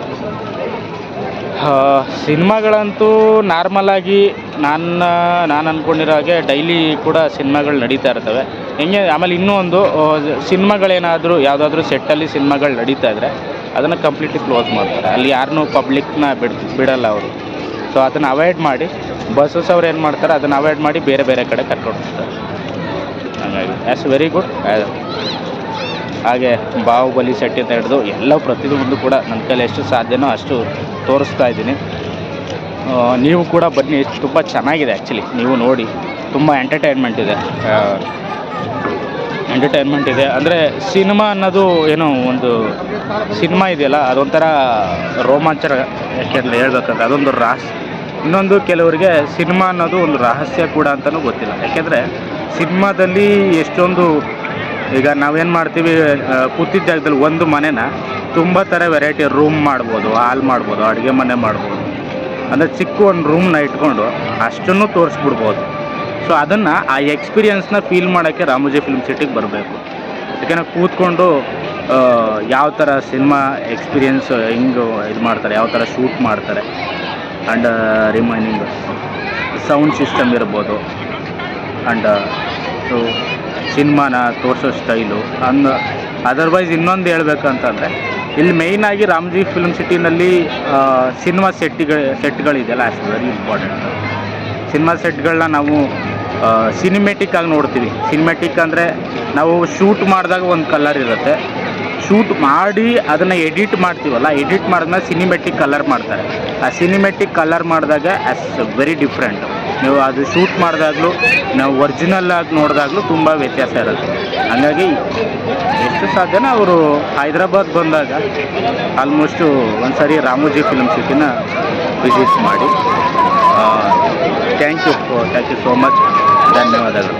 ಸಿನಿಮಾಗಳಂತೂ ನಾರ್ಮಲಾಗಿ ನಾನು ಅಂದ್ಕೊಂಡಿರೋ ಹಾಗೆ ಡೈಲಿ ಕೂಡ ಸಿನಿಮಾಗಳು ನಡೀತಾ ಇರ್ತವೆ. ಹೆಂಗೆ ಆಮೇಲೆ ಇನ್ನೂ ಒಂದು ಸಿನಿಮಾಗಳೇನಾದರೂ ಯಾವುದಾದ್ರೂ ಸೆಟ್ಟಲ್ಲಿ ಸಿನಿಮಾಗಳು ನಡೀತಾ ಇದ್ದರೆ ಅದನ್ನು ಕಂಪ್ಲೀಟ್ಲಿ ಕ್ಲೋಸ್ ಮಾಡ್ತಾರೆ. ಅಲ್ಲಿ ಯಾರನ್ನೂ ಪಬ್ಲಿಕ್ನ ಬಿಡಲ್ಲ ಅವರು. ಸೊ ಅದನ್ನು ಅವಾಯ್ಡ್ ಮಾಡಿ, ಬಸ್ಸಸ್ ಅವ್ರು ಏನು ಮಾಡ್ತಾರೆ ಅದನ್ನು ಅವಾಯ್ಡ್ ಮಾಡಿ ಬೇರೆ ಬೇರೆ ಕಡೆ ಕರ್ಕೊಂಡು ಹೋಗ್ತಾರೆ. ಹಾಗಾಗಿ ಆ್ಯಸ್ ವೆರಿ ಗುಡ್. ಹಾಗೆ ಬಾಹುಬಲಿ ಸೆಟ್ಟಿಂದ ಹಿಡಿದು ಎಲ್ಲ ಪ್ರತಿಯೊಂದು ಕೂಡ ನನ್ನ ಕೈಲಿ ಎಷ್ಟು ಸಾಧ್ಯನೋ ಅಷ್ಟು ತೋರಿಸ್ತಾ ಇದ್ದೀನಿ. ನೀವು ಕೂಡ ಬನ್ನಿ, ತುಂಬ ಚೆನ್ನಾಗಿದೆ ಆ್ಯಕ್ಚುಲಿ. ನೀವು ನೋಡಿ, ತುಂಬ ಎಂಟರ್ಟೈನ್ಮೆಂಟ್ ಇದೆ. ಅಂದರೆ ಸಿನಿಮಾ ಅನ್ನೋದು ಏನೋ ಒಂದು ಸಿನಿಮಾ ಇದೆಯಲ್ಲ ಅದೊಂಥರ ರೋಮಾಂಚನ. ಯಾಕೆಂದರೆ ಹೇಳ್ಬೇಕಂದ್ರೆ ಅದೊಂದು ಇನ್ನೊಂದು ಕೆಲವರಿಗೆ ಸಿನಿಮಾ ಅನ್ನೋದು ಒಂದು ರಹಸ್ಯ ಕೂಡ ಅಂತಲೂ ಗೊತ್ತಿಲ್ಲ. ಯಾಕೆಂದರೆ ಸಿನಿಮಾದಲ್ಲಿ ಎಷ್ಟೊಂದು, ಈಗ ನಾವೇನು ಮಾಡ್ತೀವಿ, ಕೂತಿದ್ದ ಜಾಗದಲ್ಲಿ ಒಂದು ಮನೆನ ತುಂಬ ಥರ ವೆರೈಟಿ ರೂಮ್ ಮಾಡ್ಬೋದು, ಹಾಲ್ ಮಾಡ್ಬೋದು, ಅಡುಗೆ ಮನೆ ಮಾಡ್ಬೋದು. ಅಂದರೆ ಚಿಕ್ಕ ಒಂದು ರೂಮ್ನ ಇಟ್ಕೊಂಡು ಅಷ್ಟನ್ನು ತೋರಿಸ್ಬಿಡ್ಬೋದು. ಸೊ ಅದನ್ನು ಆ ಎಕ್ಸ್ಪೀರಿಯನ್ಸ್ನ ಫೀಲ್ ಮಾಡೋಕ್ಕೆ ರಾಮೋಜಿ ಫಿಲ್ಮ್ ಸಿಟಿಗೆ ಬರಬೇಕು. ಯಾಕೆಂದರೆ ಕೂತ್ಕೊಂಡು ಯಾವ ಥರ ಸಿನಿಮಾ ಎಕ್ಸ್ಪೀರಿಯನ್ಸ್ ಹೆಂಗೆ ಇದು ಮಾಡ್ತಾರೆ, ಯಾವ ಥರ ಶೂಟ್ ಮಾಡ್ತಾರೆ, ಆ್ಯಂಡ್ ರಿಮೈನಿಂಗ್ ಸೌಂಡ್ ಸಿಸ್ಟಮ್ ಇರ್ಬೋದು, ಆ್ಯಂಡ್ ಸೊ ಸಿನಿಮಾನ ತೋರಿಸೋ ಸ್ಟೈಲು. ಅದರ್ವೈಸ್ ಇನ್ನೊಂದು ಹೇಳ್ಬೇಕಂತಂದರೆ ಇಲ್ಲಿ ಮೇಯ್ನಾಗಿ ರಾಮೋಜಿ ಫಿಲ್ಮ್ ಸಿಟಿನಲ್ಲಿ ಸಿನಿಮಾ ಸೆಟ್ಗಳಿದೆಯಲ್ಲ, ಅಷ್ಟು ವೆರಿ ಇಂಪಾರ್ಟೆಂಟ್. ಸಿನಿಮಾ ಸೆಟ್ಗಳನ್ನ ನಾವು ಸಿನಿಮೆಟಿಕ್ ಆಗಿ ನೋಡ್ತೀವಿ. ಸಿನಿಮೆಟಿಕ್ ಅಂದರೆ ನಾವು ಶೂಟ್ ಮಾಡಿದಾಗ ಒಂದು ಕಲರ್ ಇರುತ್ತೆ, ಶೂಟ್ ಮಾಡಿ ಅದನ್ನು ಎಡಿಟ್ ಮಾಡ್ತೀವಲ್ಲ, ಎಡಿಟ್ ಮಾಡಿದ್ಮೇಲೆ ಸಿನಿಮೆಟಿಕ್ ಕಲರ್ ಮಾಡ್ತಾರೆ. ಆ ಸಿನಿಮೆಟಿಕ್ ಕಲರ್ ಮಾಡಿದಾಗ ಆ್ಯಸ್ ವೆರಿ ಡಿಫ್ರೆಂಟ್. ನೀವು ಅದು ಶೂಟ್ ಮಾಡಿದಾಗಲೂ ನಾವು ಒರಿಜಿನಲ್ ಆಗಿ ನೋಡಿದಾಗಲೂ ತುಂಬ ವ್ಯತ್ಯಾಸ ಇರುತ್ತೆ. ಹಾಗಾಗಿ ಎಷ್ಟು ಸಾಧ್ಯನೋ ಅವರು ಹೈದ್ರಾಬಾದ್ ಬಂದಾಗ ಆಲ್ಮೋಸ್ಟು ಒಂದು ಸಾರಿ ರಾಮೋಜಿ ಫಿಲ್ಮ್ ಸಿಟಿನ ವಿಸಿಟ್ ಮಾಡಿ. Thank you so much. ಧನ್ಯವಾದಗಳು.